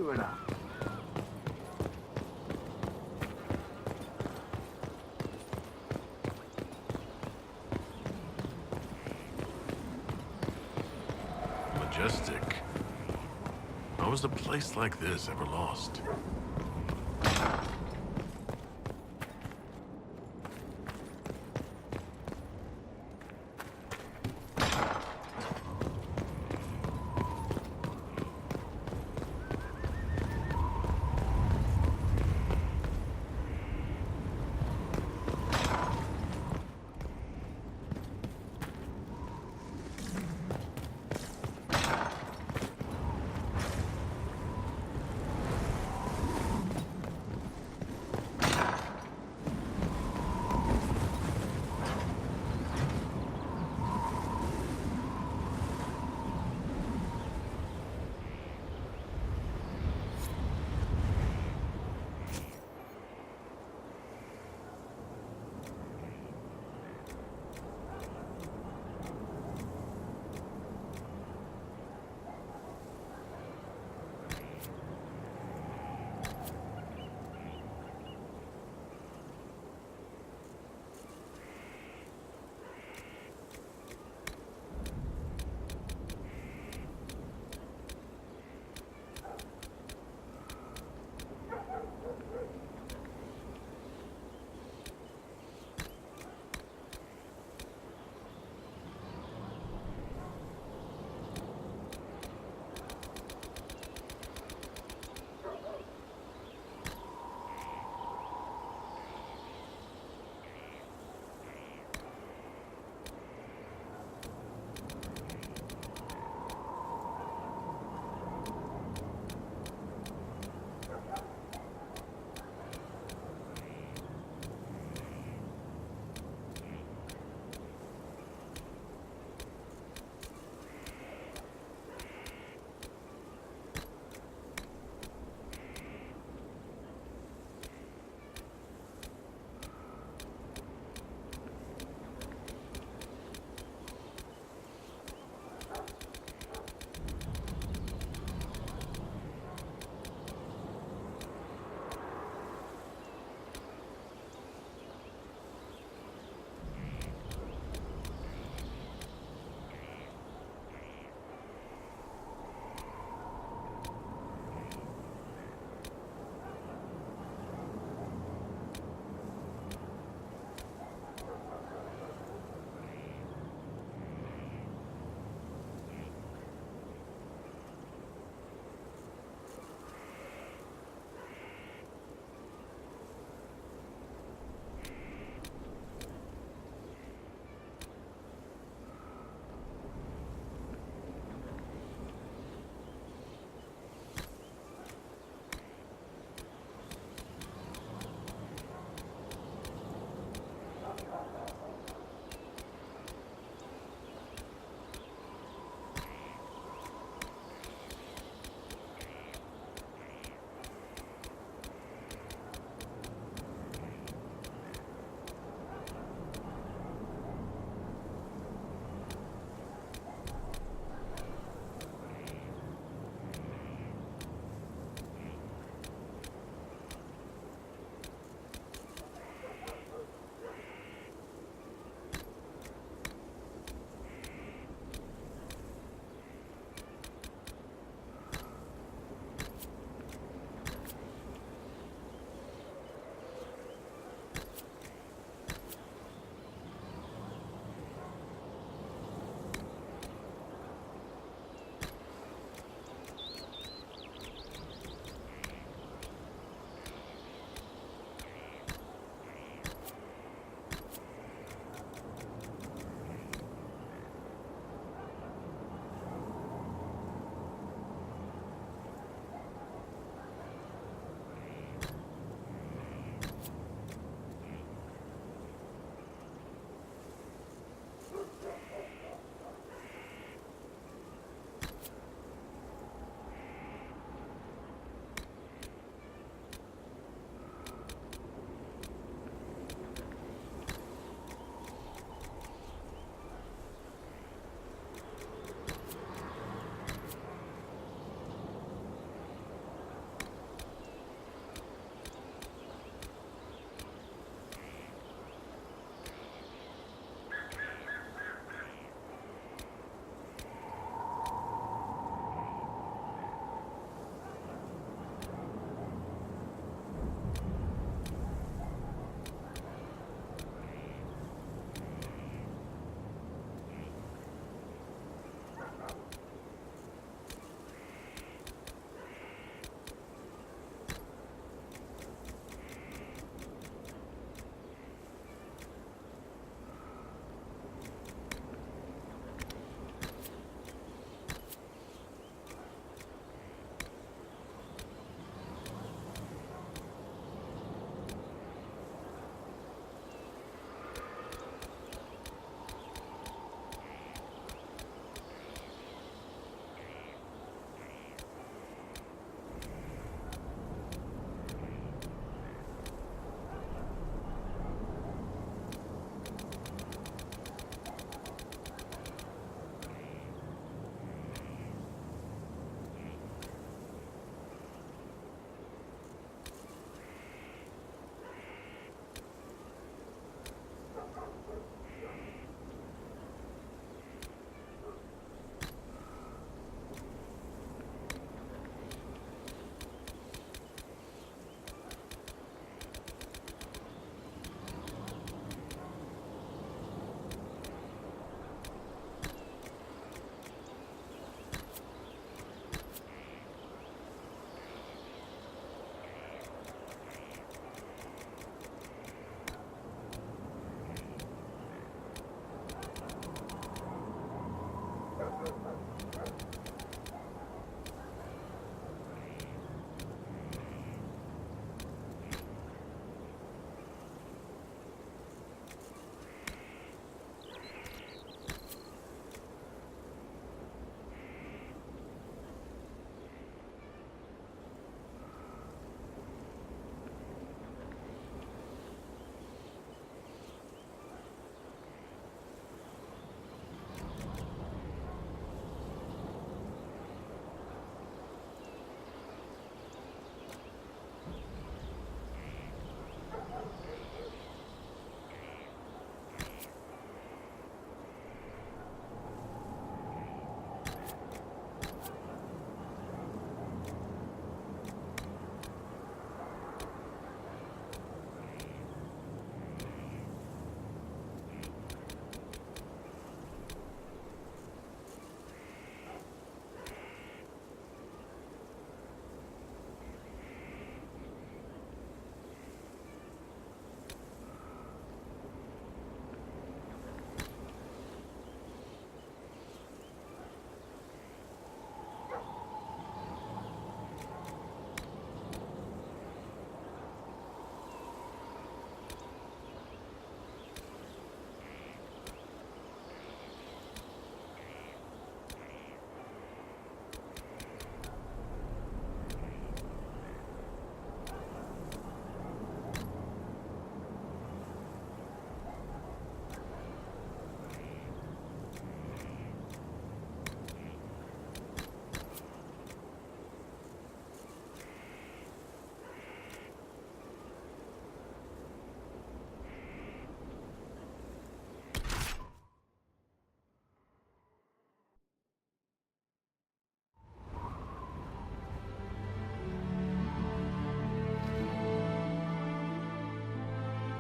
suena. Majestic. How was a place like this ever lost?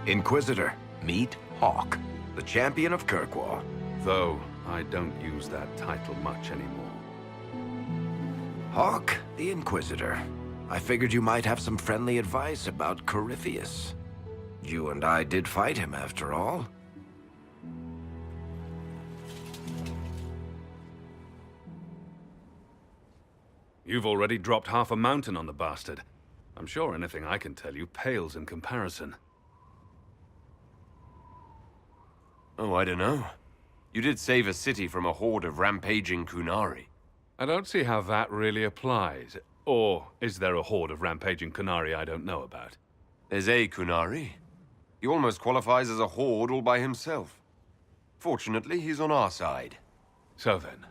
Inquisitor, meet Hawk, the champion of Kirkwall. Though I don't use that title much anymore. Hawk, the Inquisitor. I figured you might have some friendly advice about Corypheus. You and I did fight him, after all. You've already dropped half a mountain on the bastard. I'm sure anything I can tell you pales in comparison. Oh, I don't know. You did save a city from a horde of rampaging Kunari. I don't see how that really applies. Or is there a horde of rampaging Kunari I don't know about? There's a Kunari. He almost qualifies as a horde all by himself. Fortunately, he's on our side. So then,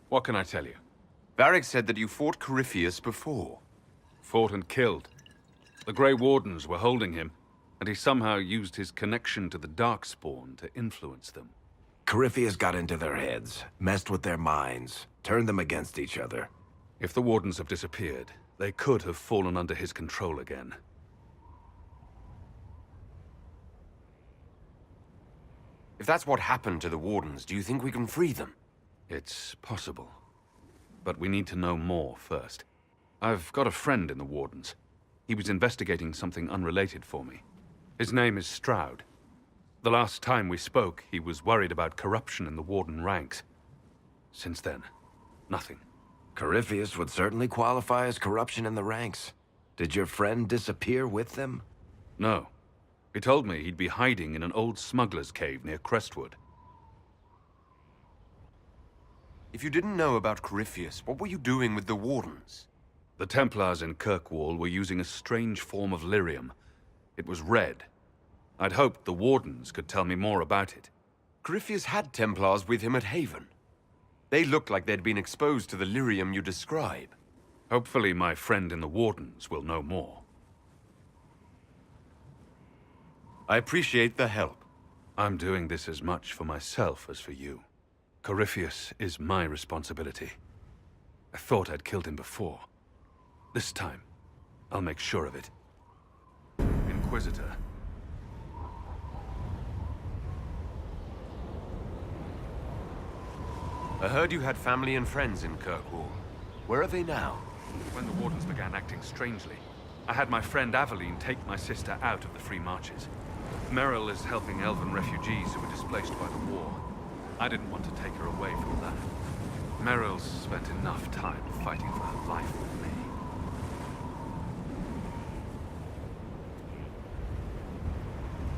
what can I tell you? Varric said that you fought Corypheus before. Fought and killed. The Grey Wardens were holding him, and he somehow used his connection to the Darkspawn to influence them. Corypheus got into their heads, messed with their minds, turned them against each other. If the Wardens have disappeared, they could have fallen under his control again. If that's what happened to the Wardens, do you think we can free them? It's possible. But we need to know more first. I've got a friend in the Wardens. He was investigating something unrelated for me. His name is Stroud. The last time we spoke, he was worried about corruption in the Warden ranks. Since then, nothing. Corypheus would certainly qualify as corruption in the ranks. Did your friend disappear with them? No. He told me he'd be hiding in an old smuggler's cave near Crestwood. If you didn't know about Corypheus, what were you doing with the Wardens? The Templars in Kirkwall were using a strange form of lyrium. It was red. I'd hoped the Wardens could tell me more about it. Corypheus had Templars with him at Haven. They looked like they'd been exposed to the lyrium you describe. Hopefully my friend in the Wardens will know more. I appreciate the help. I'm doing this as much for myself as for you. Corypheus is my responsibility. I thought I'd killed him before. This time, I'll make sure of it. Inquisitor. I heard you had family and friends in Kirkwall. Where are they now? When the Wardens began acting strangely, I had my friend Aveline take my sister out of the Free Marches. Merrill is helping Elven refugees who were displaced by the war. I didn't want to take her away from that. Merrill's spent enough time fighting for her life with me.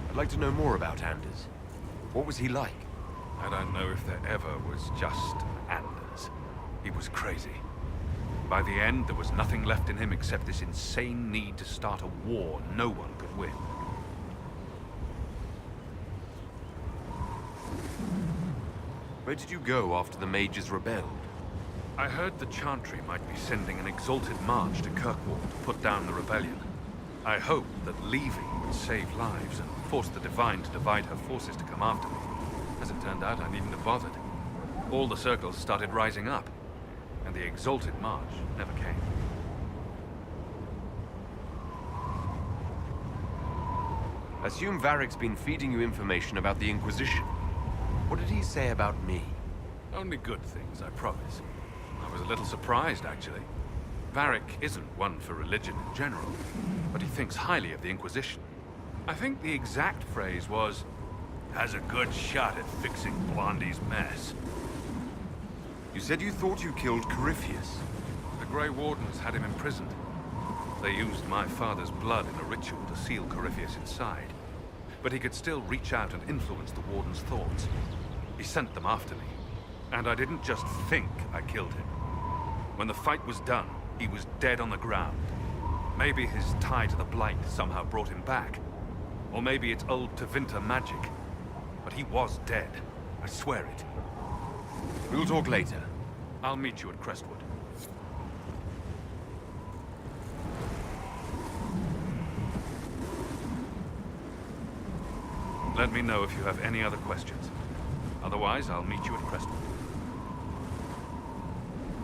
I'd like to know more about Anders. What was he like? I don't know if there ever was just Anders. He was crazy. By the end, there was nothing left in him except this insane need to start a war no one could win. Where did you go after the mages rebelled? I heard the Chantry might be sending an exalted march to Kirkwall to put down the rebellion. I hoped that leaving would save lives and force the Divine to divide her forces to come after me. As it turned out, I needn't have bothered. All the circles started rising up, and the exalted march never came. I assume Varric's been feeding you information about the Inquisition. What did he say about me? Only good things, I promise. I was a little surprised, actually. Varric isn't one for religion in general, but he thinks highly of the Inquisition. I think the exact phrase was, "has a good shot at fixing Blondie's mess." You said you thought you killed Corypheus. The Grey Wardens had him imprisoned. They used my father's blood in a ritual to seal Corypheus inside. But he could still reach out and influence the Warden's thoughts. He sent them after me. And I didn't just think I killed him. When the fight was done, he was dead on the ground. Maybe his tie to the Blight somehow brought him back. Or maybe it's old Tevinter magic. But he was dead. I swear it. We'll talk later. I'll meet you at Crestwood. Let me know if you have any other questions. Otherwise, I'll meet you at Crestwood.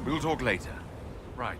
We'll talk later. Right.